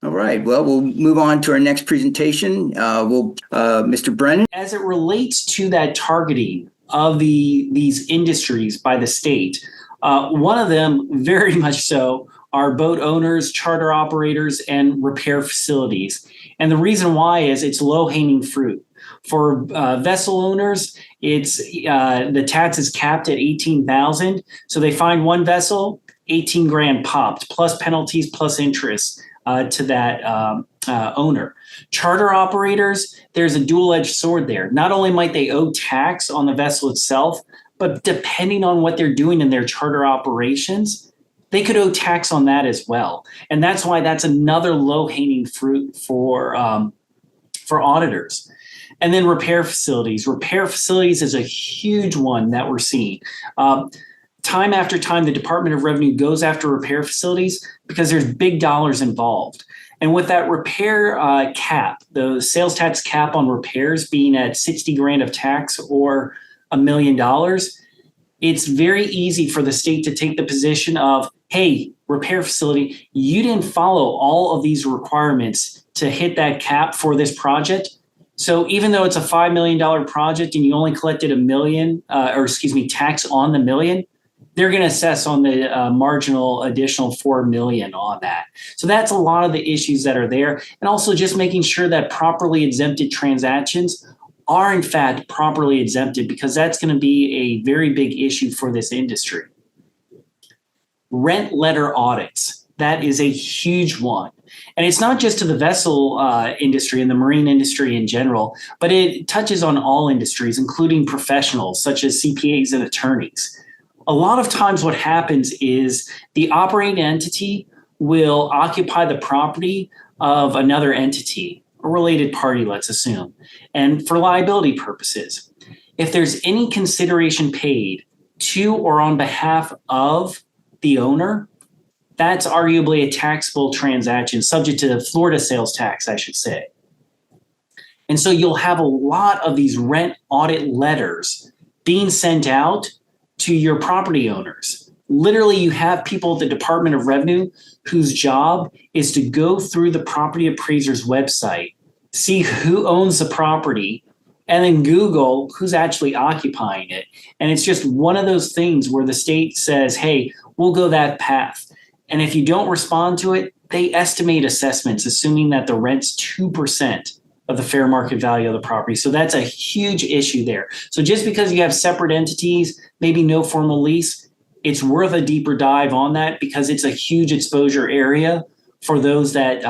All right. Well, we'll move on to our next presentation. Mr. Brennan. As it relates to that targeting of these industries by the state, one of them very much so are boat owners, charter operators, and repair facilities. And the reason why is it's low-hanging fruit. For vessel owners, it's the tax is capped at $18,000. So they find one vessel, 18 grand popped, plus penalties, plus interest to that owner. Charter operators, there's a dual-edged sword there. Not only might they owe tax on the vessel itself, but depending on what they're doing in their charter operations, they could owe tax on that as well. And that's why that's another low-hanging fruit for auditors. And then repair facilities. Repair facilities is a huge one that we're seeing. Time after time, the Department of Revenue goes after repair facilities because there's big dollars involved. And with that repair cap, the sales tax cap on repairs being at 60 grand of tax or $1 million, it's very easy for the state to take the position of, hey, repair facility, you didn't follow all of these requirements to hit that cap for this project. So even though it's a $5 million project and you only collected $1 million, tax on the $1 million, they're going to assess on the marginal additional $4 million on that. So that's a lot of the issues that are there. And also just making sure that properly exempted transactions are in fact properly exempted, because that's going to be a very big issue for this industry. Rent letter audits. That is a huge one. And it's not just to the vessel industry and the marine industry in general, but it touches on all industries, including professionals such as CPAs and attorneys. A lot of times what happens is the operating entity will occupy the property of another entity, a related party, let's assume, and for liability purposes. If there's any consideration paid to or on behalf of the owner, that's arguably a taxable transaction, subject to Florida sales tax, I should say. And so you'll have a lot of these rent audit letters being sent out to your property owners. Literally, you have people at the Department of Revenue whose job is to go through the property appraiser's website, see who owns the property, and then Google who's actually occupying it. And it's just one of those things where the state says, hey, we'll go that path. And if you don't respond to it, they estimate assessments, assuming that the rent's 2% of the fair market value of the property. So that's a huge issue there. So just because you have separate entities, maybe no formal lease, it's worth a deeper dive on that, because it's a huge exposure area for those that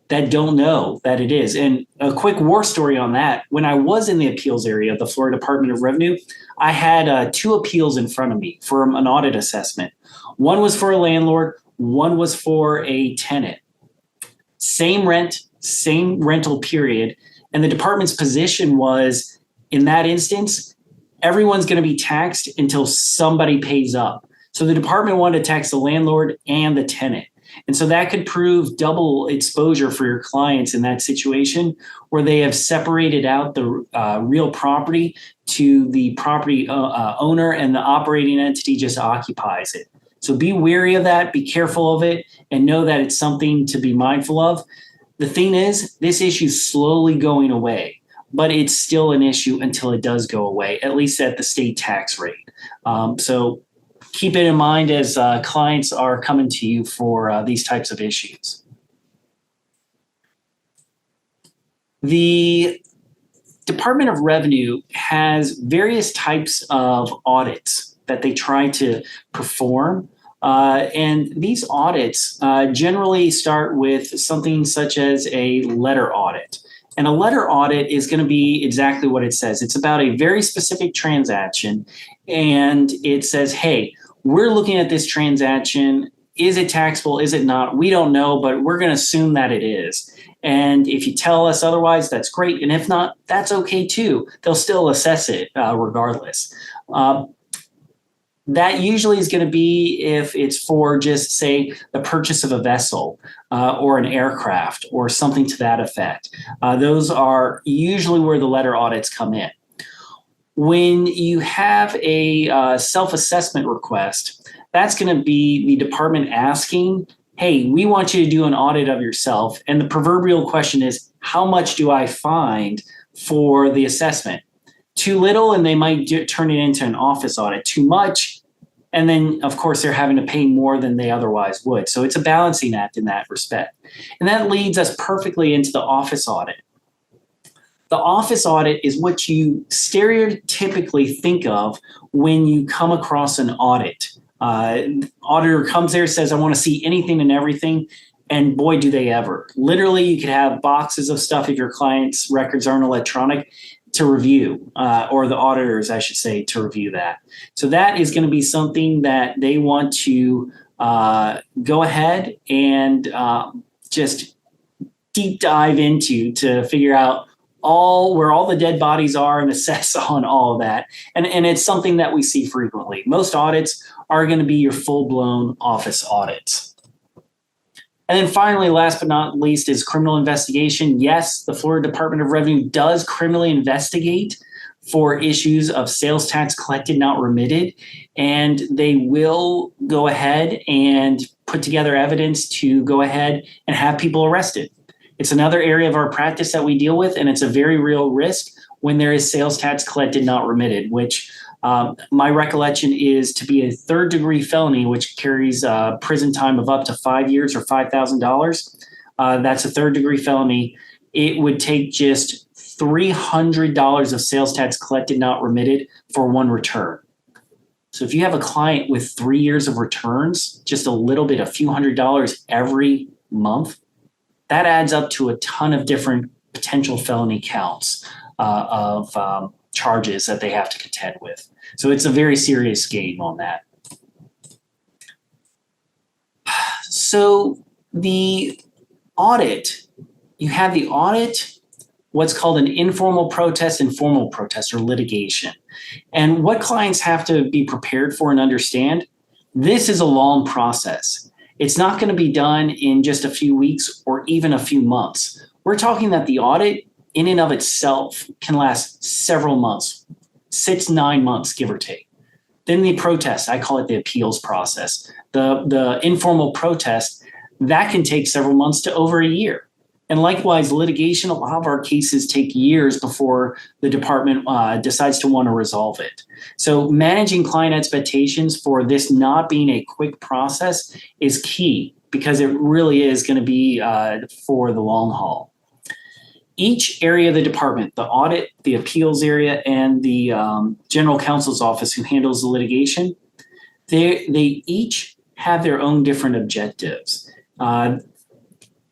don't know that it is. And a quick war story on that, when I was in the appeals area of the Florida Department of Revenue, I had 2 appeals in front of me for an audit assessment. One was for a landlord, one was for a tenant. Same rent, same rental period. And the department's position was, in that instance, everyone's going to be taxed until somebody pays up. So the department wanted to tax the landlord and the tenant. And so that could prove double exposure for your clients in that situation, where they have separated out the real property to the property owner, and the operating entity just occupies it. So be wary of that, be careful of it, and know that it's something to be mindful of. The thing is, this issue is slowly going away, but it's still an issue until it does go away, at least at the state tax rate. So keep it in mind as clients are coming to you for these types of issues. The Department of Revenue has various types of audits that they try to perform. And these audits generally start with something such as a letter audit. And a letter audit is going to be exactly what it says. It's about a very specific transaction, and it says, hey, we're looking at this transaction. Is it taxable? Is it not? We don't know, but we're going to assume that it is. And if you tell us otherwise, that's great. And if not, that's okay too. They'll still assess it regardless. That usually is going to be if it's for just, say, the purchase of a vessel or an aircraft or something to that effect. Those are usually where the letter audits come in. When you have a self-assessment request, that's going to be the department asking, hey, we want you to do an audit of yourself. And the proverbial question is, how much do I find for the assessment? Too little, and they might turn it into an office audit. Too much, and then, of course, they're having to pay more than they otherwise would. So it's a balancing act in that respect. And that leads us perfectly into the office audit. The office audit is what you stereotypically think of when you come across an audit. Auditor comes there, says, I want to see anything and everything. And boy, do they ever. Literally, you could have boxes of stuff if your client's records aren't electronic to review, or the auditors, I should say, to review that. So that is going to be something that they want to go ahead and just deep dive into to figure out where all the dead bodies are and assess on all of that. And it's something that we see frequently. Most audits are going to be your full-blown office audits. And then finally, last but not least, is criminal investigation. Yes, the Florida Department of Revenue does criminally investigate for issues of sales tax collected, not remitted. And they will go ahead and put together evidence to go ahead and have people arrested. It's another area of our practice that we deal with, and it's a very real risk when there is sales tax collected, not remitted, which my recollection is to be a third-degree felony, which carries prison time of up to 5 years or $5,000. That's a third-degree felony. It would take just $300 of sales tax collected, not remitted, for one return. So if you have a client with 3 years of returns, just a little bit, a few $100s every month, that adds up to a ton of different potential felony counts of charges that they have to contend with. So it's a very serious game on that. So the audit, you have the audit, what's called an informal protest and formal protest, or litigation. And what clients have to be prepared for and understand, this is a long process. It's not going to be done in just a few weeks or even a few months. We're talking that the audit in and of itself can last several months, 6-9 months, give or take. Then the protest, I call it the appeals process. The informal protest, that can take several months to over a year. And likewise, litigation, a lot of our cases take years before the department decides to want to resolve it. So managing client expectations for this not being a quick process is key, because it really is going to be for the long haul. Each area of the department, the audit, the appeals area, and the general counsel's office who handles the litigation, they each have their own different objectives.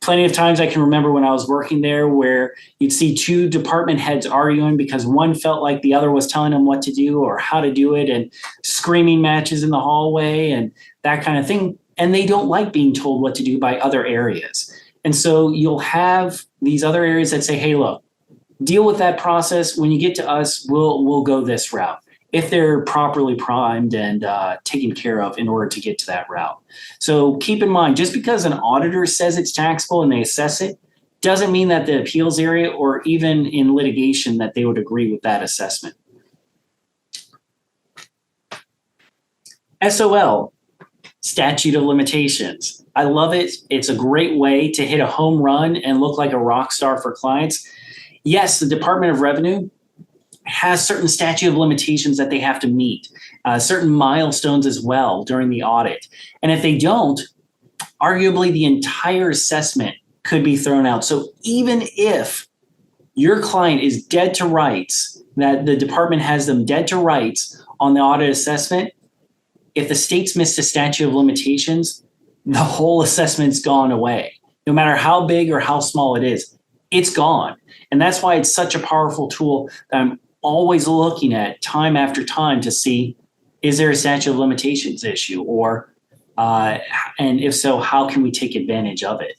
Plenty of times I can remember when I was working there where you'd see two department heads arguing because one felt like the other was telling them what to do or how to do it, and screaming matches in the hallway and that kind of thing. And they don't like being told what to do by other areas. And so you'll have these other areas that say, hey, look, deal with that process. When you get to us, we'll go this route, if they're properly primed and taken care of in order to get to that route. So keep in mind, just because an auditor says it's taxable and they assess it, doesn't mean that the appeals area or even in litigation that they would agree with that assessment. SOL, statute of limitations. I love it. It's a great way to hit a home run and look like a rock star for clients. Yes, the Department of Revenue has certain statute of limitations that they have to meet, certain milestones as well during the audit. And if they don't, arguably the entire assessment could be thrown out. So even if your client is dead to rights, that the department has them dead to rights on the audit assessment, if the state's missed a statute of limitations, the whole assessment's gone away. No matter how big or how small it is, it's gone. And that's why it's such a powerful tool that I'm always looking at time after time to see, is there a statute of limitations issue, or and if so, how can we take advantage of it?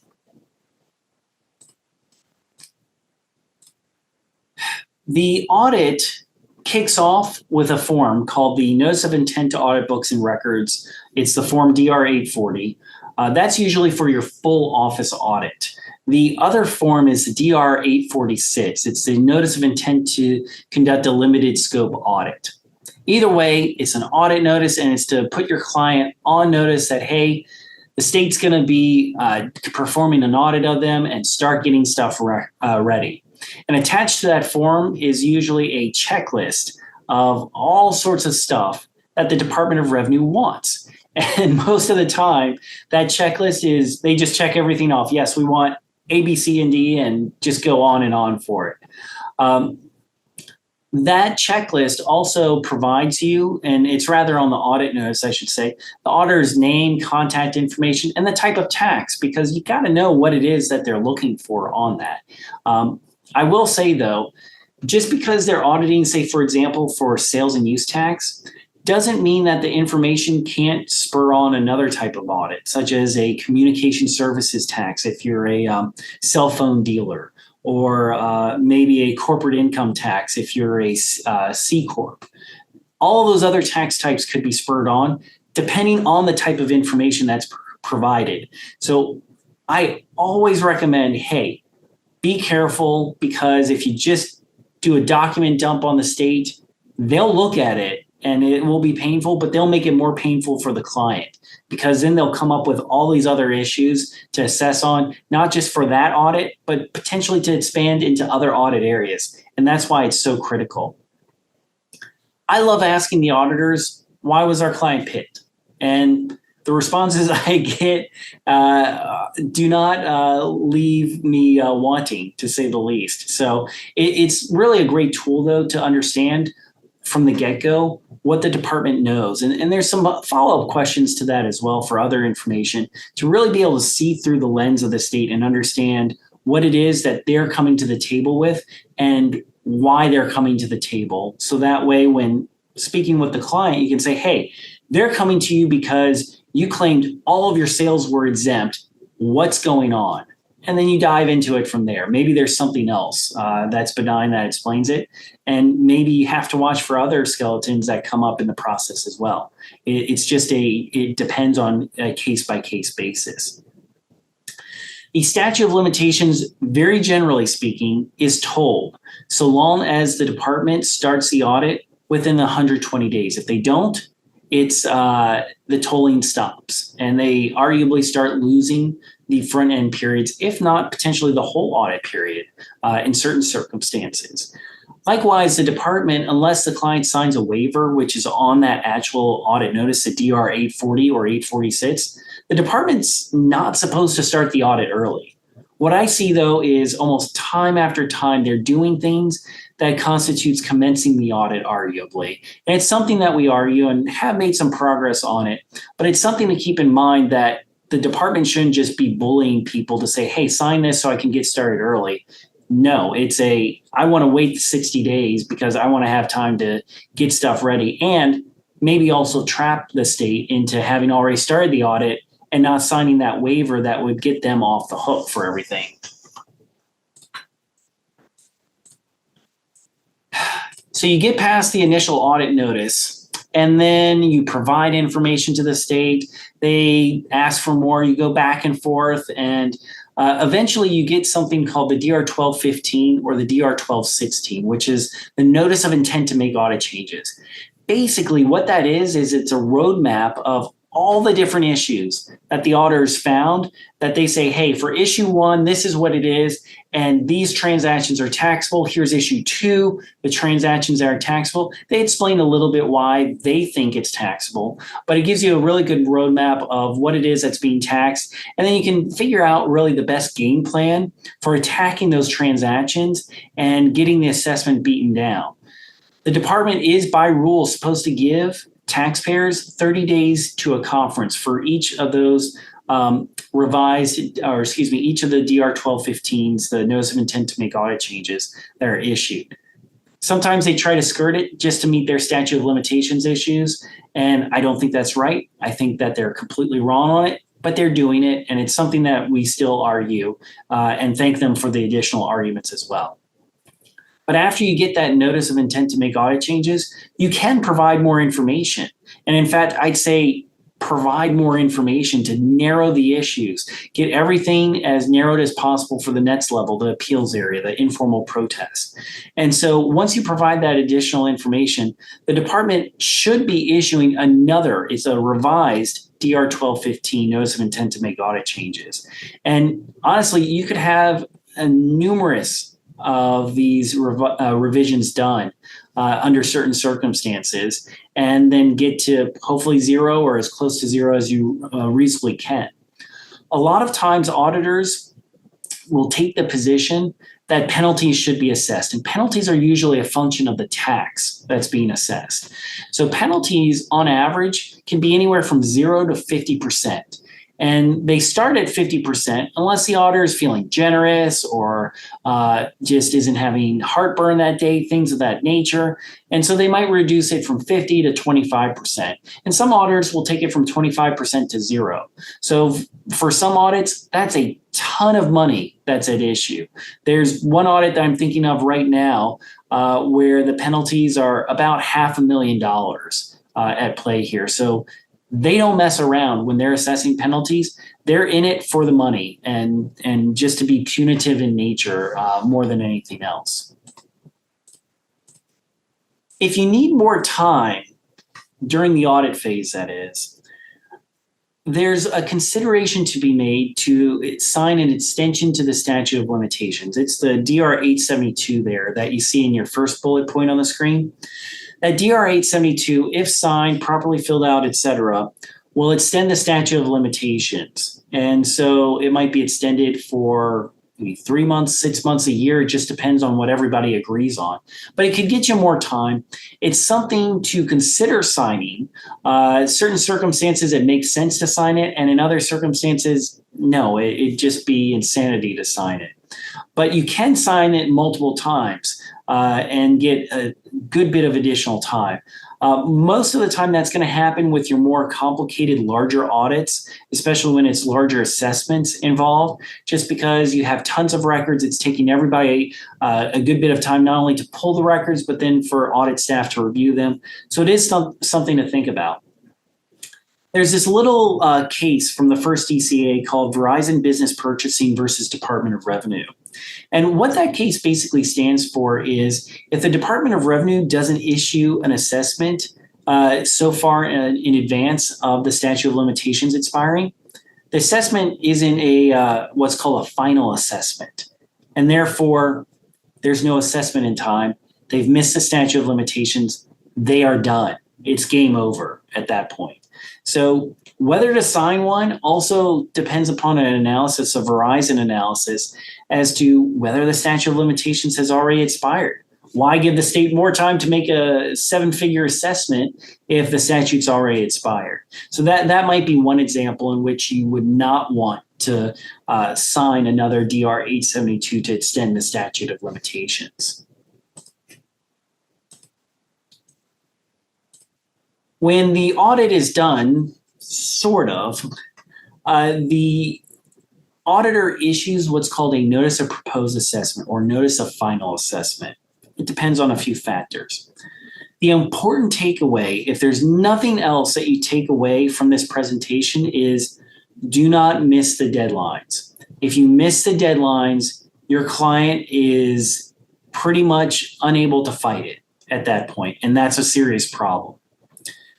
The audit kicks off with a form called the Notice of Intent to Audit Books and Records. It's the form DR 840. That's usually for your full office audit. The other form is the DR 846. It's the Notice of Intent to Conduct a Limited Scope Audit. Either way, it's an audit notice, and it's to put your client on notice that, hey, the state's going to be performing an audit of them and start getting stuff ready. And attached to that form is usually a checklist of all sorts of stuff that the Department of Revenue wants. And most of the time, that checklist is they just check everything off. Yes, we want A, B, C, and D, and just go on and on for it. That checklist also provides you, and it's rather on the audit notice, I should say, the auditor's name, contact information, and the type of tax, because you got to know what it is that they're looking for on that. I will say, though, just because they're auditing, say, for example, for sales and use tax, doesn't mean that the information can't spur on another type of audit, such as a communication services tax if you're a cell phone dealer, or maybe a corporate income tax if you're a C Corp. All of those other tax types could be spurred on depending on the type of information that's provided. So I always recommend, hey, be careful, because if you just do a document dump on the state, they'll look at it and it will be painful, but they'll make it more painful for the client, because then they'll come up with all these other issues to assess on, not just for that audit, but potentially to expand into other audit areas. And that's why it's so critical. I love asking the auditors, why was our client picked? And the responses I get do not leave me wanting, to say the least. So it's really a great tool, though, to understand from the get-go what the department knows. And there's some follow-up questions to that as well for other information, to really be able to see through the lens of the state and understand what it is that they're coming to the table with and why they're coming to the table. So that way, when speaking with the client, you can say, hey, they're coming to you because you claimed all of your sales were exempt. What's going on? And then you dive into it from there. Maybe there's something else that's benign that explains it. And maybe you have to watch for other skeletons that come up in the process as well. It depends on a case-by-case basis. The statute of limitations, very generally speaking, is told so long as the department starts the audit within 120 days. If they don't, it's the tolling stops, and they arguably start losing the front end periods, if not potentially the whole audit period in certain circumstances. Likewise, the department, unless the client signs a waiver, which is on that actual audit notice, the DR 840 or 846, the department's not supposed to start the audit early. What I see, though, is almost time after time they're doing things that constitutes commencing the audit, arguably. And it's something that we argue and have made some progress on it, but it's something to keep in mind that the department shouldn't just be bullying people to say, hey, sign this so I can get started early. No, I want to wait 60 days because I want to have time to get stuff ready, and maybe also trap the state into having already started the audit and not signing that waiver that would get them off the hook for everything. So you get past the initial audit notice, and then you provide information to the state. They ask for more. You go back and forth, and eventually you get something called the DR 1215 or the DR 1216, which is the Notice of Intent to Make Audit Changes. Basically, what that is it's a roadmap of all the different issues that the auditors found, that they say, hey, for issue 1, this is what it is, and these transactions are taxable. Here's issue 2, the transactions that are taxable. They explain a little bit why they think it's taxable, but it gives you a really good roadmap of what it is that's being taxed. And then you can figure out really the best game plan for attacking those transactions and getting the assessment beaten down. The department is by rule supposed to give taxpayers 30 days to a conference for each of those each of the DR 1215s, the Notice of Intent to Make Audit Changes that are issued. Sometimes they try to skirt it just to meet their statute of limitations issues, and I don't think that's right. I think that they're completely wrong on it, but they're doing it, and it's something that we still argue and thank them for the additional arguments as well. But after you get that Notice of Intent to Make Audit Changes, you can provide more information. And in fact, I'd say provide more information to narrow the issues, get everything as narrowed as possible for the next level, the appeals area, the informal protest. And so once you provide that additional information, the department should be issuing it's a revised DR 1215 notice of intent to make audit changes. And honestly, you could have numerous of these revisions done under certain circumstances, and then get to hopefully zero or as close to zero as you reasonably can. A lot of times auditors will take the position that penalties should be assessed, and penalties are usually a function of the tax that's being assessed. So penalties on average can be anywhere from 0 to 50%. And they start at 50% unless the auditor is feeling generous or just isn't having heartburn that day, things of that nature. And so they might reduce it from 50 to 25%. And some auditors will take it from 25% to 0. So for some audits, that's a ton of money that's at issue. There's one audit that I'm thinking of right now where the penalties are about $500,000 at play here. So they don't mess around when they're assessing penalties. They're in it for the money and just to be punitive in nature more than anything else. If you need more time during the audit phase, that is, there's a consideration to be made to sign an extension to the statute of limitations. It's the DR 872 there that you see in your first bullet point on the screen. That DR 872, if signed, properly filled out, etc., will extend the statute of limitations. And so it might be extended for maybe 3 months, 6 months, a year. It just depends on what everybody agrees on. But it could get you more time. It's something to consider signing. Certain circumstances, it makes sense to sign it. And in other circumstances, no, it'd just be insanity to sign it. But you can sign it multiple times and get a good bit of additional time. Most of the time that's going to happen with your more complicated, larger audits, especially when it's larger assessments involved, just because you have tons of records. It's taking everybody a good bit of time, not only to pull the records, but then for audit staff to review them. So it is something to think about. There's this little case from the first DCA called Verizon Business Purchasing versus Department of Revenue. And what that case basically stands for is if the Department of Revenue doesn't issue an assessment so far in advance of the statute of limitations expiring, the assessment isn't a what's called a final assessment. And therefore, there's no assessment in time. They've missed the statute of limitations. They are done. It's game over at that point. So whether to sign one also depends upon an analysis, a Verizon analysis, as to whether the statute of limitations has already expired. Why give the state more time to make a 7-figure assessment if the statute's already expired? So that might be one example in which you would not want to sign another DR 872 to extend the statute of limitations. When the audit is done, sort of, the auditor issues what's called a notice of proposed assessment or notice of final assessment. It depends on a few factors. The important takeaway, if there's nothing else that you take away from this presentation, is do not miss the deadlines. If you miss the deadlines, your client is pretty much unable to fight it at that point, and that's a serious problem.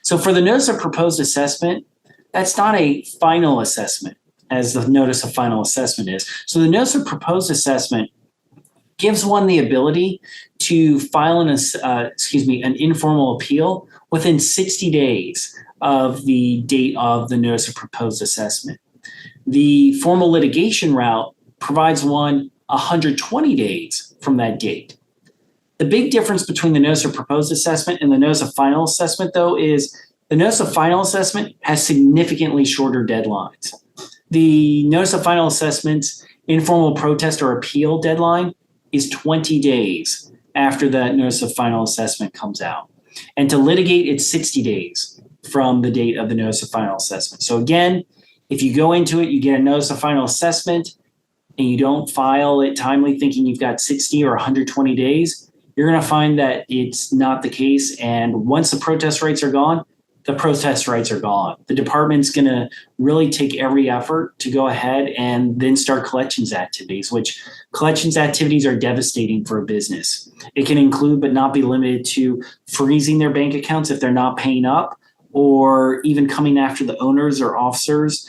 So for the notice of proposed assessment, that's not a final assessment as the notice of final assessment is. So the notice of proposed assessment gives one the ability to file an informal appeal within 60 days of the date of the notice of proposed assessment. The formal litigation route provides one 120 days from that date. The big difference between the notice of proposed assessment and the notice of final assessment, though, is the notice of final assessment has significantly shorter deadlines. The notice of final assessment's informal protest or appeal deadline is 20 days after that notice of final assessment comes out. And to litigate, it's 60 days from the date of the notice of final assessment. So again, if you go into it, you get a notice of final assessment and you don't file it timely thinking you've got 60 or 120 days, you're going to find that it's not the case. And once the protest rights are gone, the protest rights are gone. The department's going to really take every effort to go ahead and then start collections activities, which collections activities are devastating for a business. It can include, but not be limited to, freezing their bank accounts if they're not paying up, or even coming after the owners or officers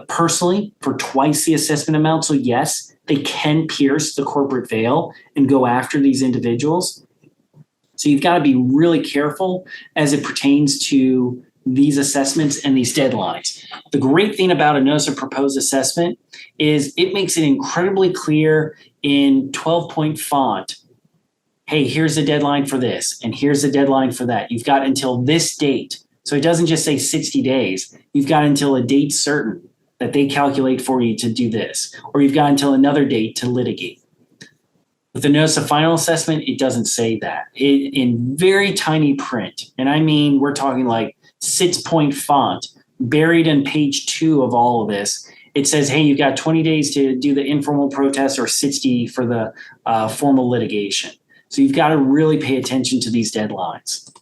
personally for twice the assessment amount. So yes, they can pierce the corporate veil and go after these individuals. So you've got to be really careful as it pertains to these assessments and these deadlines. The great thing about a notice of proposed assessment is it makes it incredibly clear in 12-point font. Hey, here's the deadline for this, and here's the deadline for that. You've got until this date. So it doesn't just say 60 days. You've got until a date certain that they calculate for you to do this, or you've got until another date to litigate. With the notice of final assessment, it doesn't say that. In very tiny print, and I mean, we're talking like 6-point font, buried in page 2 of all of this, it says, hey, you've got 20 days to do the informal protest or 60 for the formal litigation. So you've got to really pay attention to these deadlines.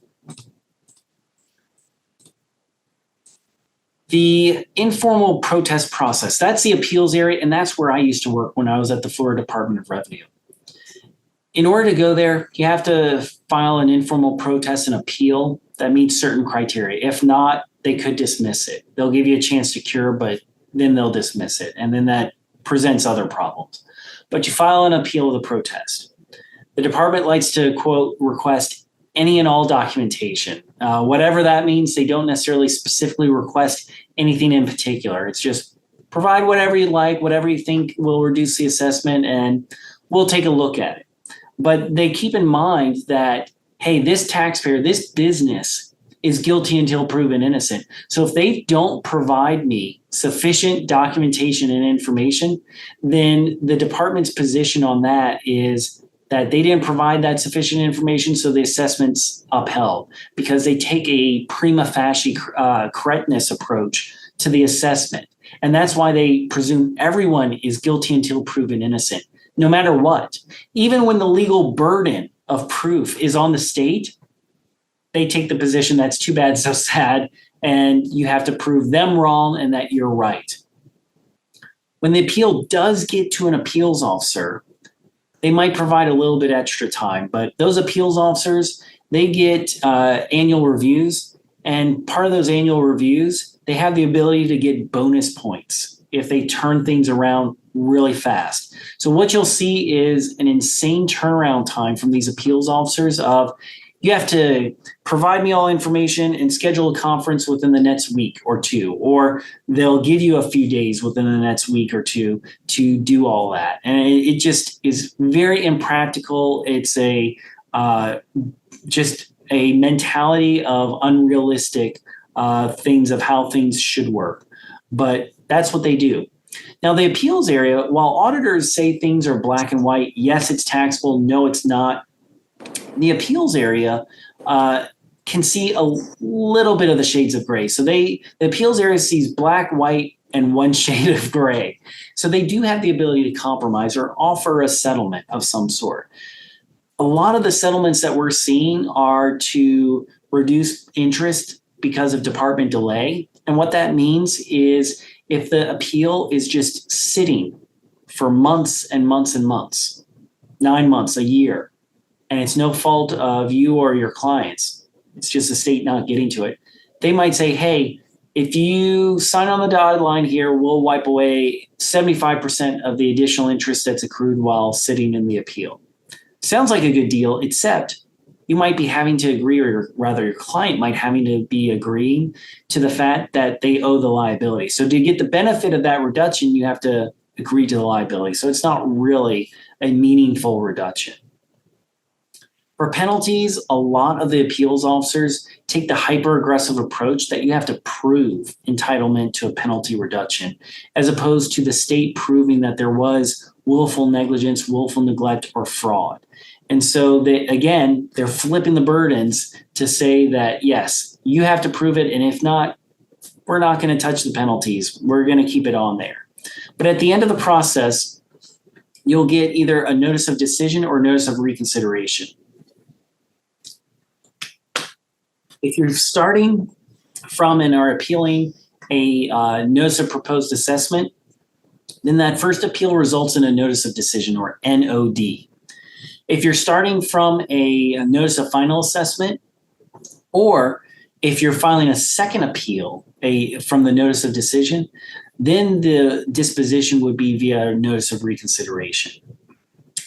The informal protest process, that's the appeals area, and that's where I used to work when I was at the Florida Department of Revenue. In order to go there, you have to file an informal protest and appeal that meets certain criteria. If not, they could dismiss it. They'll give you a chance to cure, but then they'll dismiss it. And then that presents other problems. But you file an appeal of the protest. The department likes to, quote, request any and all documentation. Whatever that means, they don't necessarily specifically request anything in particular. It's just provide whatever you like, whatever you think will reduce the assessment, and we'll take a look at it. But they keep in mind that, hey, this taxpayer, this business is guilty until proven innocent. So if they don't provide me sufficient documentation and information, then the department's position on that is that they didn't provide that sufficient information, so the assessment's upheld, because they take a prima facie correctness approach to the assessment. And that's why they presume everyone is guilty until proven innocent, no matter what. Even when the legal burden of proof is on the state, they take the position that's too bad, so sad, and you have to prove them wrong and that you're right. When the appeal does get to an appeals officer, they might provide a little bit extra time, but those appeals officers, they get annual reviews, and part of those annual reviews, they have the ability to get bonus points if they turn things around really fast. So what you'll see is an insane turnaround time from these appeals officers of, you have to provide me all information and schedule a conference within the next week or two, or they'll give you a few days within the next week or two to do all that. And it just is very impractical. It's just a mentality of unrealistic things of how things should work. But that's what they do. Now, the appeals area, while auditors say things are black and white, yes, it's taxable, no, it's not, the appeals area can see a little bit of the shades of gray. So the appeals area sees black, white, and one shade of gray. So they do have the ability to compromise or offer a settlement of some sort. A lot of the settlements that we're seeing are to reduce interest because of department delay. And what that means is if the appeal is just sitting for months and months and months, 9 months, a year, and it's no fault of you or your clients, it's just the state not getting to it, they might say, hey, if you sign on the dotted line here, we'll wipe away 75% of the additional interest that's accrued while sitting in the appeal. Sounds like a good deal, except you might be having to agree, or rather your client might having to be agreeing to the fact that they owe the liability. So to get the benefit of that reduction, you have to agree to the liability. So it's not really a meaningful reduction. For penalties, a lot of the appeals officers take the hyper-aggressive approach that you have to prove entitlement to a penalty reduction, as opposed to the state proving that there was willful negligence, willful neglect, or fraud. And so they're flipping the burdens to say that, yes, you have to prove it, and if not, we're not going to touch the penalties. We're going to keep it on there. But at the end of the process, you'll get either a notice of decision or notice of reconsideration. If you're starting from and are appealing a notice of proposed assessment, then that first appeal results in a notice of decision, or NOD. If you're starting from a notice of final assessment, or if you're filing a second appeal from the notice of decision, then the disposition would be via notice of reconsideration.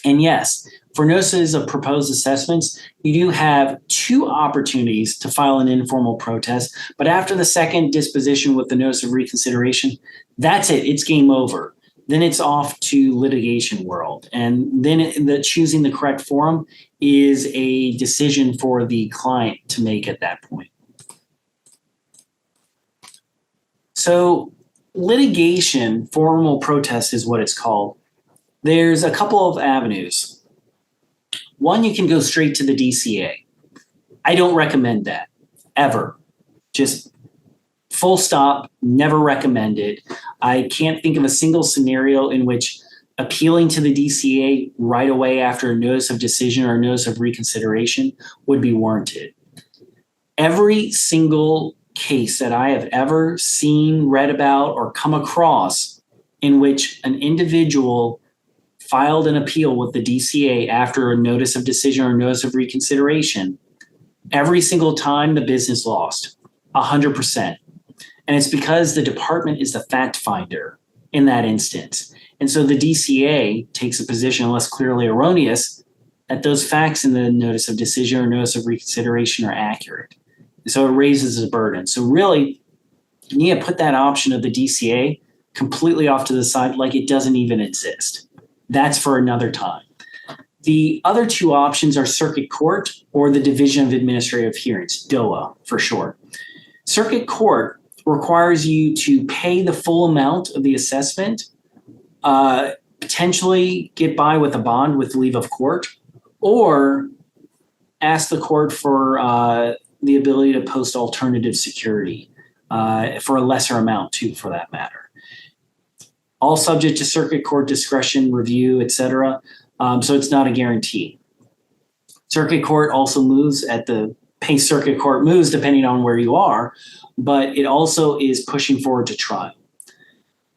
And yes, for notices of proposed assessments, you do have 2 opportunities to file an informal protest, but after the second disposition with the notice of reconsideration, that's it, it's game over. Then it's off to litigation world. And then choosing the correct forum is a decision for the client to make at that point. So litigation, formal protest is what it's called. There's a couple of avenues. One, you can go straight to the DCA. I don't recommend that, ever. Just full stop, never recommend it. I can't think of a single scenario in which appealing to the DCA right away after a notice of decision or a notice of reconsideration would be warranted. Every single case that I have ever seen, read about, or come across in which an individual filed an appeal with the DCA after a notice of decision or notice of reconsideration, every single time the business lost, 100%. And it's because the department is the fact finder in that instance. And so the DCA takes a position, unless clearly erroneous, that those facts in the notice of decision or notice of reconsideration are accurate. So it raises a burden. So really, you need to put that option of the DCA completely off to the side, like it doesn't even exist. That's for another time. The other 2 options are circuit court or the Division of Administrative Hearings, DOA for short. Circuit court requires you to pay the full amount of the assessment, potentially get by with a bond with leave of court, or ask the court for the ability to post alternative security for a lesser amount too, for that matter. All subject to circuit court discretion, review, etc. So it's not a guarantee. Circuit court also moves at the pace circuit court moves depending on where you are, but it also is pushing forward to trial.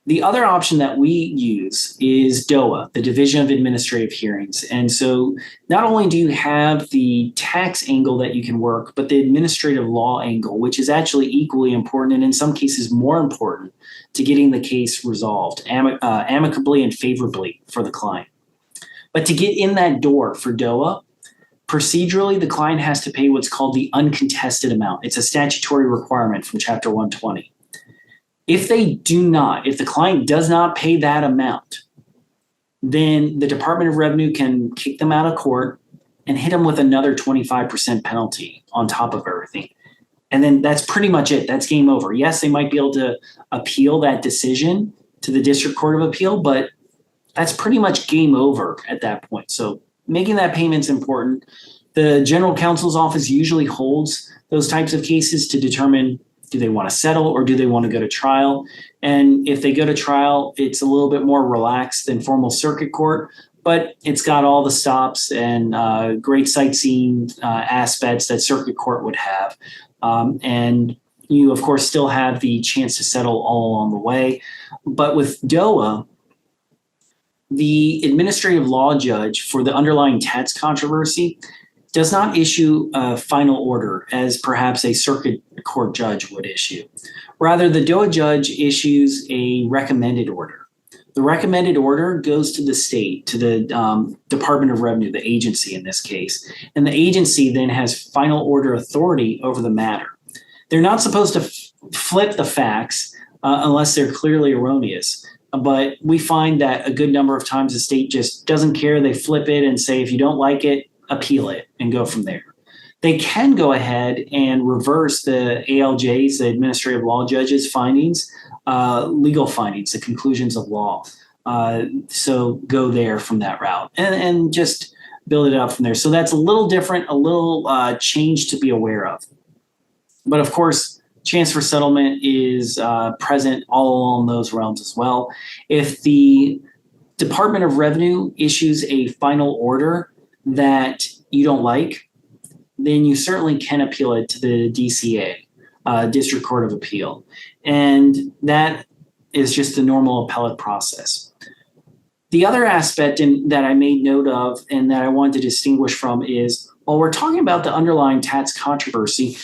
The other option that we use is DOA, the Division of Administrative Hearings. And so not only do you have the tax angle that you can work, but the administrative law angle, which is actually equally important and in some cases more important to getting the case resolved amicably and favorably for the client. But to get in that door for DOA, procedurally, the client has to pay what's called the uncontested amount. It's a statutory requirement from Chapter 120. If the client does not pay that amount, then the Department of Revenue can kick them out of court and hit them with another 25% penalty on top of everything. And then that's pretty much it. That's game over. Yes, they might be able to appeal that decision to the District Court of Appeal, but that's pretty much game over at that point. So making that payment's important. The General Counsel's Office usually holds those types of cases to determine, do they want to settle or do they want to go to trial? And if they go to trial, it's a little bit more relaxed than formal circuit court, but it's got all the stops and great sightseeing aspects that circuit court would have. And you, of course, still have the chance to settle all along the way. But with DOA, the administrative law judge for the underlying tax controversy does not issue a final order as perhaps a circuit court judge would issue. Rather, the DOA judge issues a recommended order. The recommended order goes to the state, to the Department of Revenue, the agency in this case, and the agency then has final order authority over the matter. They're not supposed to flip the facts unless they're clearly erroneous. But we find that a good number of times the state just doesn't care. They flip it and say, if you don't like it, appeal it and go from there. They can go ahead and reverse the ALJ's, the administrative law judge's findings, legal findings, the conclusions of law. So go there from that route and just build it up from there. So that's a little different, a little change to be aware of. But of course, chance for settlement is present all along those realms as well. If the Department of Revenue issues a final order that you don't like, then you certainly can appeal it to the DCA. District Court of Appeal. And that is just the normal appellate process. The other aspect that I made note of and that I want to distinguish from is, while we're talking about the underlying tax controversy,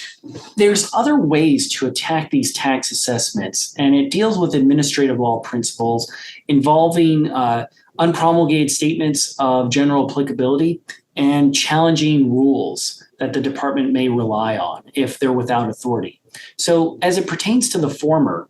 there's other ways to attack these tax assessments, and it deals with administrative law principles involving unpromulgated statements of general applicability and challenging rules that the department may rely on if they're without authority. So as it pertains to the former,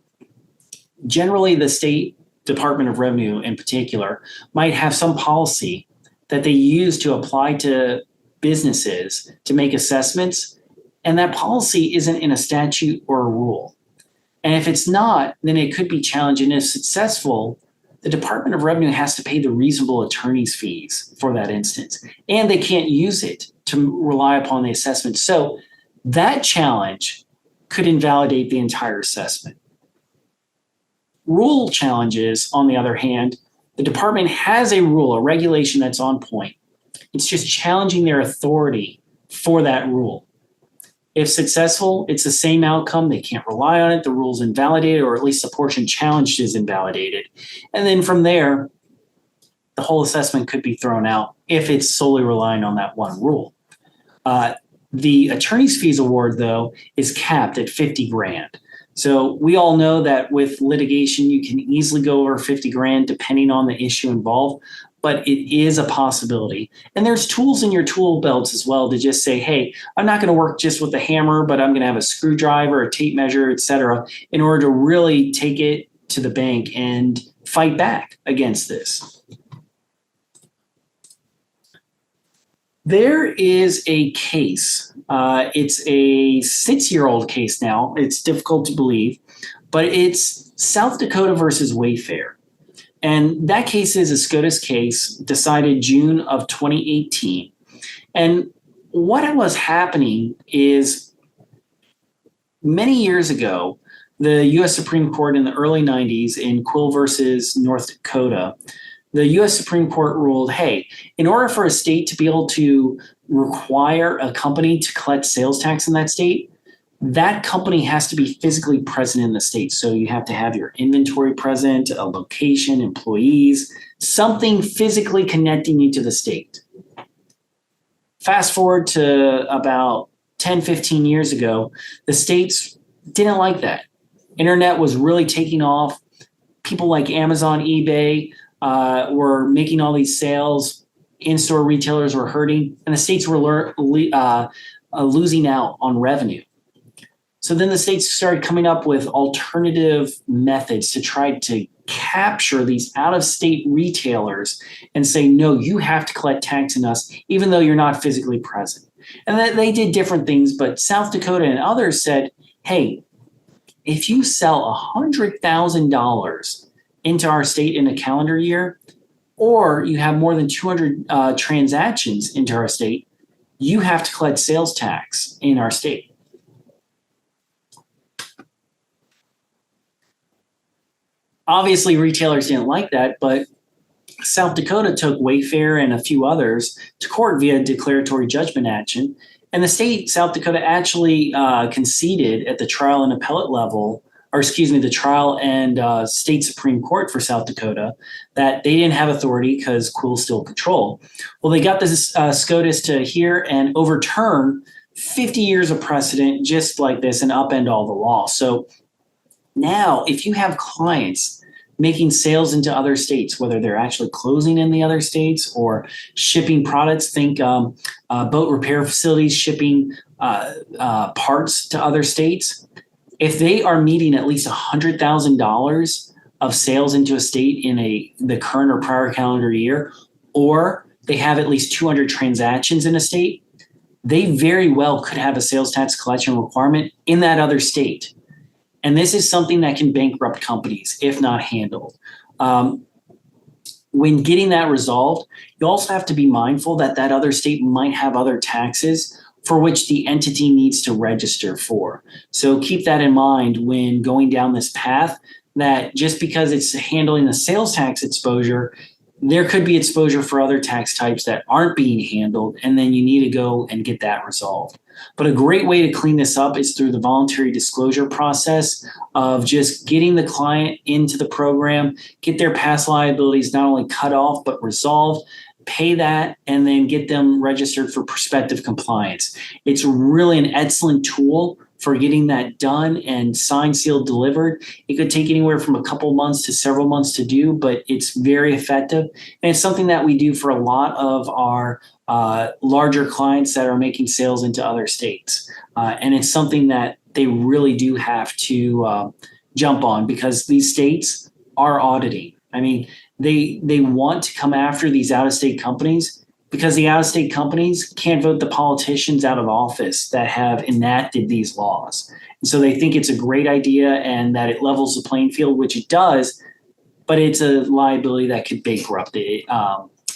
generally the state Department of Revenue in particular might have some policy that they use to apply to businesses to make assessments, and that policy isn't in a statute or a rule. And if it's not, then it could be challenged. And if successful, the Department of Revenue has to pay the reasonable attorney's fees for that instance, and they can't use it to rely upon the assessment. So that challenge could invalidate the entire assessment. Rule challenges, on the other hand, the department has a rule, a regulation that's on point. It's just challenging their authority for that rule. If successful, it's the same outcome. They can't rely on it. The rule's invalidated, or at least the portion challenged is invalidated. And then from there, the whole assessment could be thrown out if it's solely relying on that one rule. The attorney's fees award, though, is capped at 50 grand. So we all know that with litigation, you can easily go over 50 grand depending on the issue involved, but it is a possibility. And there's tools in your tool belts as well to just say, hey, I'm not going to work just with the hammer, but I'm going to have a screwdriver, a tape measure, et cetera, in order to really take it to the bank and fight back against this. There is a case. It's a 6-year-old case now. It's difficult to believe, but it's South Dakota versus Wayfair. And that case is a SCOTUS case decided June of 2018. And what was happening is many years ago, the U.S. Supreme Court in the early 90s in Quill versus North Dakota, the U.S. Supreme Court ruled, hey, in order for a state to be able to require a company to collect sales tax in that state, that company has to be physically present in the state. So you have to have your inventory present, a location, employees, something physically connecting you to the state. Fast forward to about 10, 15 years ago, the states didn't like that. Internet was really taking off. People like Amazon, eBay, were making all these sales. In-store retailers were hurting, and the states were losing out on revenue. So then the states started coming up with alternative methods to try to capture these out-of-state retailers and say, no, you have to collect tax in us, even though you're not physically present. And they did different things, but South Dakota and others said, hey, if you sell $100,000 into our state in a calendar year, or you have more than 200 transactions into our state, you have to collect sales tax in our state. Obviously, retailers didn't like that, but South Dakota took Wayfair and a few others to court via declaratory judgment action. And the state, South Dakota, actually conceded at the trial and appellate level, the trial and state Supreme Court for South Dakota, that they didn't have authority because Quill still control. Well, they got this SCOTUS to hear and overturn 50 years of precedent just like this and upend all the law. So now, if you have clients making sales into other states, whether they're actually closing in the other states or shipping products, think boat repair facilities shipping parts to other states, if they are meeting at least $100,000 of sales into a state in the current or prior calendar year, or they have at least 200 transactions in a state, they very well could have a sales tax collection requirement in that other state. And this is something that can bankrupt companies if not handled. When getting that resolved, you also have to be mindful that that other state might have other taxes for which the entity needs to register for. So keep that in mind when going down this path, that just because it's handling the sales tax exposure, there could be exposure for other tax types that aren't being handled, and then you need to go and get that resolved. But a great way to clean this up is through the voluntary disclosure process of just getting the client into the program, get their past liabilities not only cut off, but resolved, pay that, and then get them registered for prospective compliance. It's really an excellent tool for getting that done and signed, sealed, delivered. It could take anywhere from a couple months to several months to do, but it's very effective. And it's something that we do for a lot of our larger clients that are making sales into other states. And it's something that they really do have to jump on, because these states are auditing. I mean, they want to come after these out-of-state companies, because the out-of-state companies can't vote the politicians out of office that have enacted these laws. And so they think it's a great idea and that it levels the playing field, which it does, but it's a liability that could bankrupt the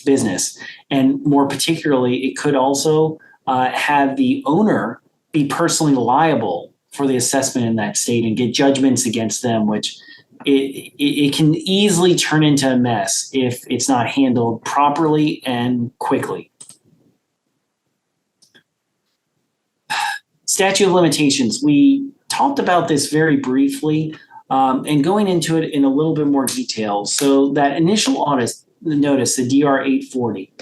business. And more particularly, it could also have the owner be personally liable for the assessment in that state and get judgments against them, which it can easily turn into a mess if it's not handled properly and quickly. Statute of limitations. We talked about this very briefly and going into it in a little bit more detail. So that initial audit notice, the DR 840,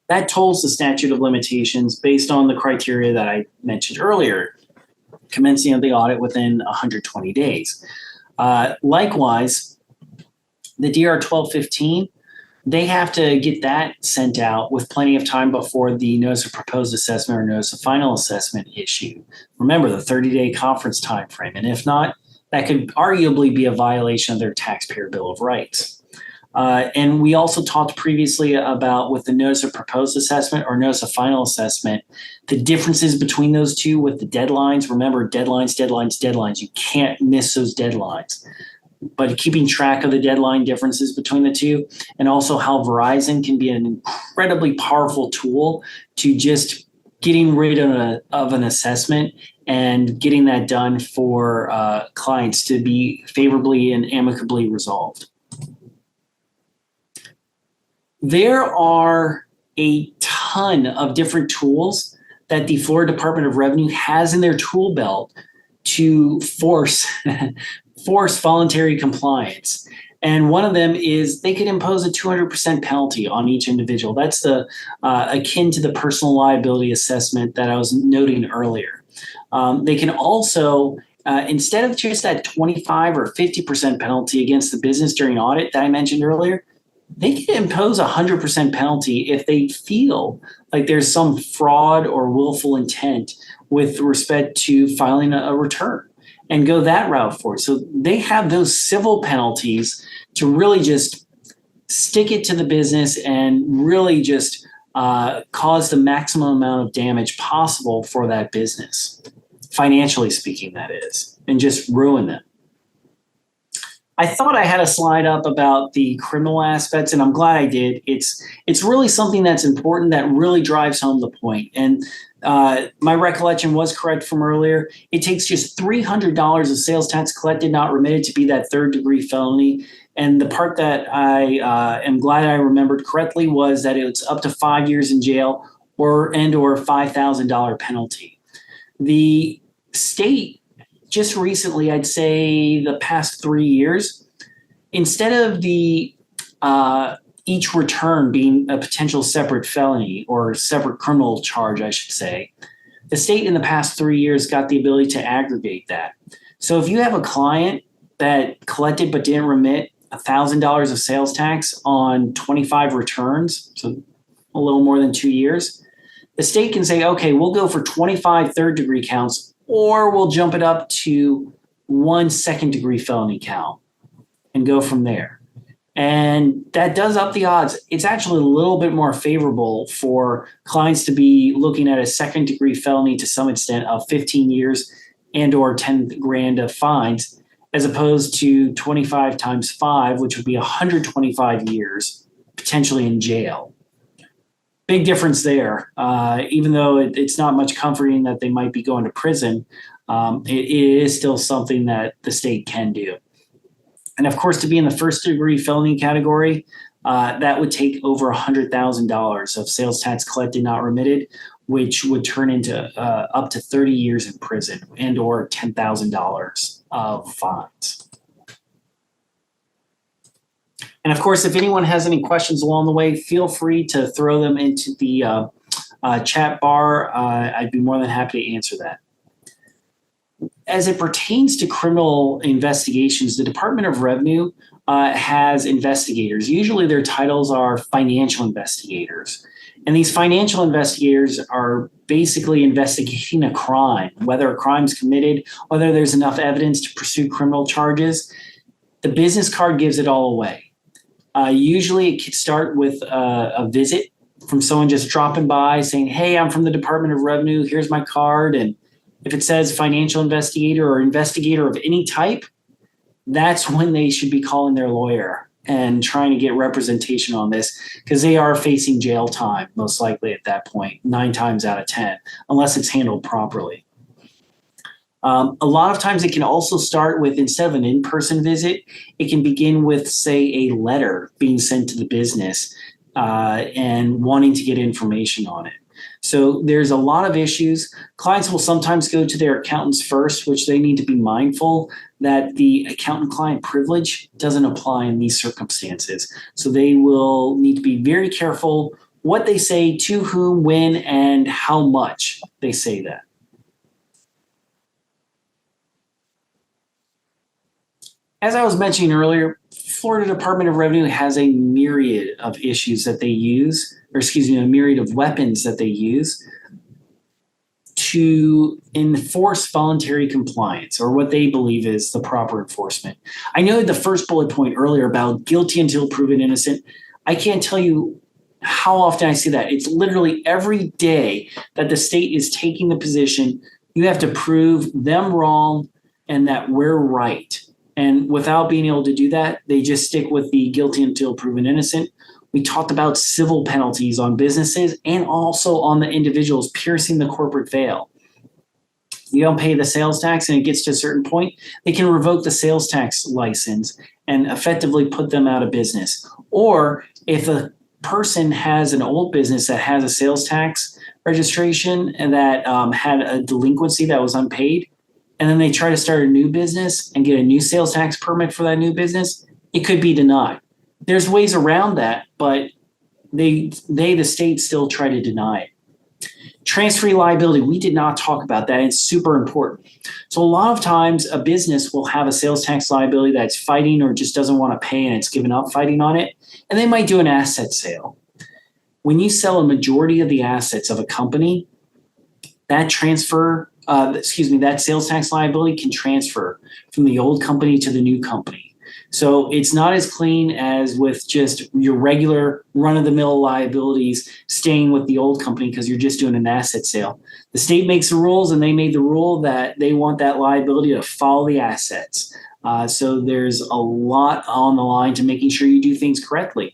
that tolls the statute of limitations based on the criteria that I mentioned earlier, commencing of the audit within 120 days. Likewise, the DR 1215, they have to get that sent out with plenty of time before the notice of proposed assessment or notice of final assessment issue. Remember the 30-day conference time frame, and if not, that could arguably be a violation of their taxpayer bill of rights. And we also talked previously about, with the notice of proposed assessment or notice of final assessment, the differences between those two with the deadlines. Remember, deadlines. You can't miss those deadlines. But keeping track of the deadline differences between the two, and also how Verizon can be an incredibly powerful tool to just getting rid of an assessment and getting that done for clients to be favorably and amicably resolved. There are a ton of different tools that the Florida Department of Revenue has in their tool belt to force voluntary compliance. And one of them is they could impose a 200% penalty on each individual. That's the akin to the personal liability assessment that I was noting earlier. They can also, instead of just that 25 or 50% penalty against the business during audit that I mentioned earlier, they can impose a 100% penalty if they feel like there's some fraud or willful intent with respect to filing a return, and go that route for it. So they have those civil penalties to really just stick it to the business and really just cause the maximum amount of damage possible for that business, financially speaking, that is, and just ruin them. I thought I had a slide up about the criminal aspects, and I'm glad I did. It's really something that's important, that really drives home the point. And my recollection was correct from earlier. It takes just $300 of sales tax collected, not remitted, to be that third-degree felony. And the part that I am glad I remembered correctly was that it's up to 5 years in jail or $5,000 penalty. The state just recently, I'd say the past 3 years, instead of the each return being a potential separate felony or separate criminal charge, I should say, the state in the past 3 years got the ability to aggregate that. So if you have a client that collected but didn't remit $1,000 of sales tax on 25 returns, so a little more than 2 years, the state can say, okay, we'll go for 25 third-degree counts, or we'll jump it up to 1 second-degree felony count and go from there. And that does up the odds. It's actually a little bit more favorable for clients to be looking at a second-degree felony to some extent of 15 years and or 10 grand of fines, as opposed to 25 times 5, which would be 125 years potentially in jail. Big difference there. Even though it's not much comforting that they might be going to prison, it is still something that the state can do. And of course, to be in the first degree felony category, that would take over $100,000 of sales tax collected not remitted, which would turn into up to 30 years in prison and or $10,000 of fines. And of course, if anyone has any questions along the way, feel free to throw them into the chat bar. I'd be more than happy to answer that. As it pertains to criminal investigations, the Department of Revenue has investigators. Usually their titles are financial investigators. And these financial investigators are basically investigating a crime, whether a crime is committed, whether there's enough evidence to pursue criminal charges. The business card gives it all away. Usually it could start with a visit from someone just dropping by saying, hey, I'm from the Department of Revenue, here's my card. And if it says financial investigator or investigator of any type, that's when they should be calling their lawyer and trying to get representation on this, because they are facing jail time, most likely at that point, 9 times out of 10, unless it's handled properly. A lot of times it can also start with, instead of an in-person visit, it can begin with, say, a letter being sent to the business and wanting to get information on it. So there's a lot of issues. Clients will sometimes go to their accountants first, which they need to be mindful that the accountant-client privilege doesn't apply in these circumstances. So they will need to be very careful what they say, to whom, when, and how much they say that. As I was mentioning earlier, Florida Department of Revenue has a myriad of issues that they use, or excuse me, a myriad of weapons that they use to enforce voluntary compliance, or what they believe is the proper enforcement. I know the first bullet point earlier about guilty until proven innocent. I can't tell you how often I see that. It's literally every day that the state is taking the position, you have to prove them wrong and that we're right. And without being able to do that, they just stick with the guilty until proven innocent. We talked about civil penalties on businesses and also on the individuals, piercing the corporate veil. You don't pay the sales tax and it gets to a certain point, they can revoke the sales tax license and effectively put them out of business. Or if a person has an old business that has a sales tax registration and that had a delinquency that was unpaid, and then they try to start a new business and get a new sales tax permit for that new business, it could be denied. There's ways around that, but the state, still try to deny it. Transferee liability, we did not talk about that. It's super important. So a lot of times a business will have a sales tax liability that's fighting or just doesn't want to pay and it's given up fighting on it, and they might do an asset sale. When you sell a majority of the assets of a company, that that sales tax liability can transfer from the old company to the new company. So it's not as clean as with just your regular run-of-the-mill liabilities staying with the old company because you're just doing an asset sale. The state makes the rules, and they made the rule that they want that liability to follow the assets. So there's a lot on the line to making sure you do things correctly.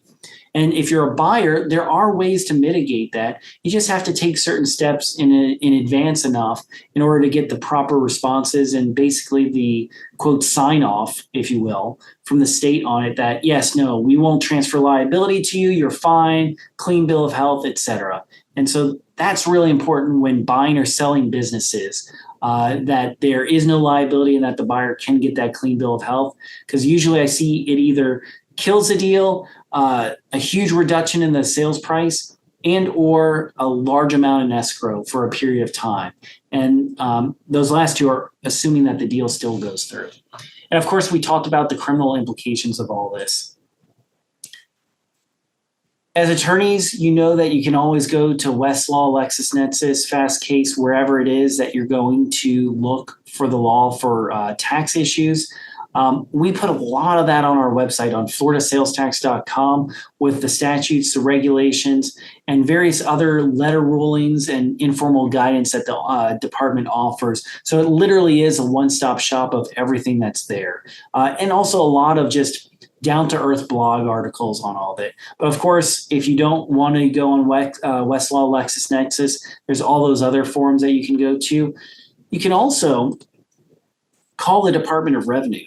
And if you're a buyer, there are ways to mitigate that. You just have to take certain steps in advance enough in order to get the proper responses and basically the, quote, sign off, if you will, from the state on it that, yes, no, we won't transfer liability to you, you're fine, clean bill of health, etc. And so that's really important when buying or selling businesses, that there is no liability and that the buyer can get that clean bill of health. Because usually I see it either kills the deal, a huge reduction in the sales price, and or a large amount in escrow for a period of time. And those last two are assuming that the deal still goes through. And of course, we talked about the criminal implications of all this. As attorneys, you know that you can always go to Westlaw, LexisNexis, Fastcase, wherever it is that you're going to look for the law for tax issues. We put a lot of that on our website on floridasalestax.com with the statutes, the regulations, and various other letter rulings and informal guidance that the department offers. So it literally is a one-stop shop of everything that's there. And also a lot of just down-to-earth blog articles on all of it. But of course, if you don't want to go on Westlaw, LexisNexis, there's all those other forums that you can go to. You can also call the Department of Revenue.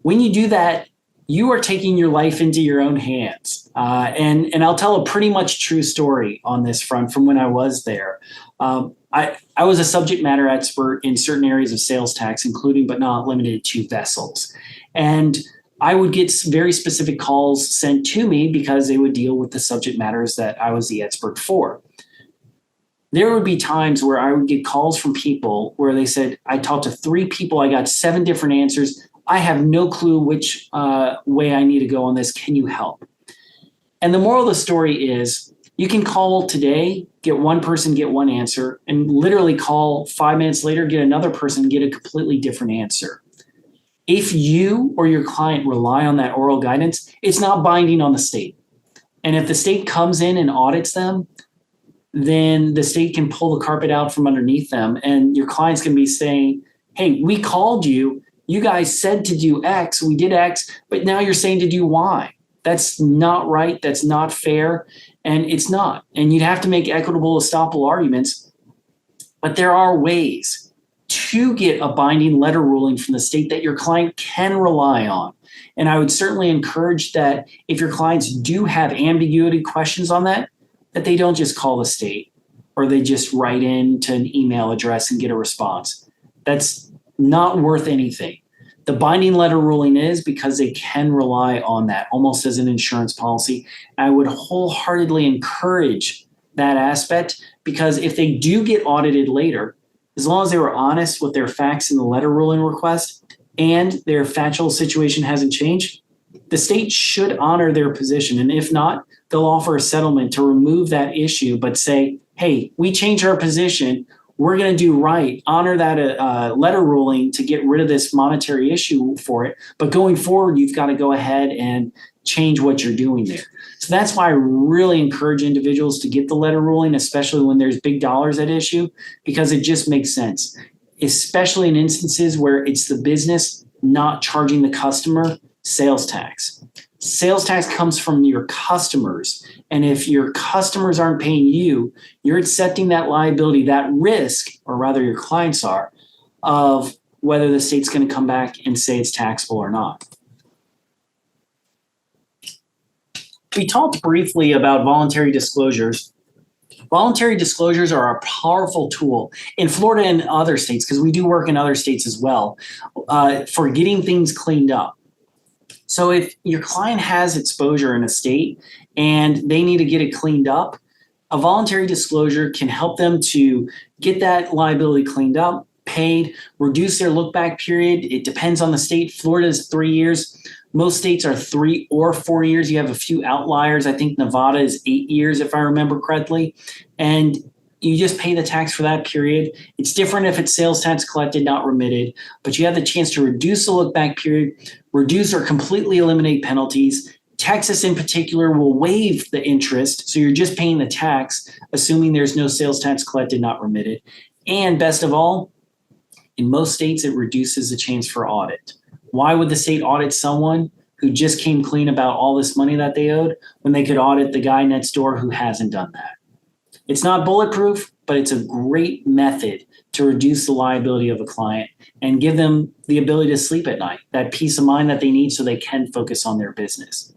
When you do that, you are taking your life into your own hands. And I'll tell a pretty much true story on this front from when I was there. I was a subject matter expert in certain areas of sales tax, including but not limited to vessels. And I would get very specific calls sent to me because they would deal with the subject matters that I was the expert for. There would be times where I would get calls from people where they said, I talked to 3 people, I got 7 different answers. I have no clue which way I need to go on this. Can you help? And the moral of the story is you can call today, get one person, get one answer, and literally call 5 minutes later, get another person, get a completely different answer. If you or your client rely on that oral guidance, it's not binding on the state. And if the state comes in and audits them, then the state can pull the carpet out from underneath them. And your clients can be saying, hey, we called you. You guys said to do X, we did X, but now you're saying to do Y. That's not right. That's not fair. And it's not. And you'd have to make equitable estoppel arguments. But there are ways to get a binding letter ruling from the state that your client can rely on. And I would certainly encourage that if your clients do have ambiguity questions on that they don't just call the state or they just write in to an email address and get a response. That's not worth anything. The binding letter ruling is because they can rely on that almost as an insurance policy. I would wholeheartedly encourage that aspect because if they do get audited later, as long as they were honest with their facts in the letter ruling request and their factual situation hasn't changed, the state should honor their position. And if not, they'll offer a settlement to remove that issue, but say, hey, we changed our position. We're going to do right, honor that letter ruling to get rid of this monetary issue for it. But going forward, you've got to go ahead and change what you're doing there. So that's why I really encourage individuals to get the letter ruling, especially when there's big dollars at issue, because it just makes sense, especially in instances where it's the business not charging the customer sales tax. Sales tax comes from your customers. And if your customers aren't paying you, you're accepting that liability, that risk, or rather your clients are, of whether the state's going to come back and say it's taxable or not. We talked briefly about voluntary disclosures. Voluntary disclosures are a powerful tool in Florida and other states, because we do work in other states as well, for getting things cleaned up. So if your client has exposure in a state and they need to get it cleaned up, a voluntary disclosure can help them to get that liability cleaned up, paid, reduce their look back period. It depends on the state. Florida is 3 years. Most states are 3 or 4 years. You have a few outliers. I think Nevada is 8 years, if I remember correctly. And you just pay the tax for that period. It's different if it's sales tax collected, not remitted, but you have the chance to reduce the look back period, reduce or completely eliminate penalties. Texas in particular will waive the interest, so you're just paying the tax, assuming there's no sales tax collected, not remitted. And best of all, in most states, it reduces the chance for audit. Why would the state audit someone who just came clean about all this money that they owed when they could audit the guy next door who hasn't done that? It's not bulletproof, but it's a great method to reduce the liability of a client and give them the ability to sleep at night, that peace of mind that they need so they can focus on their business.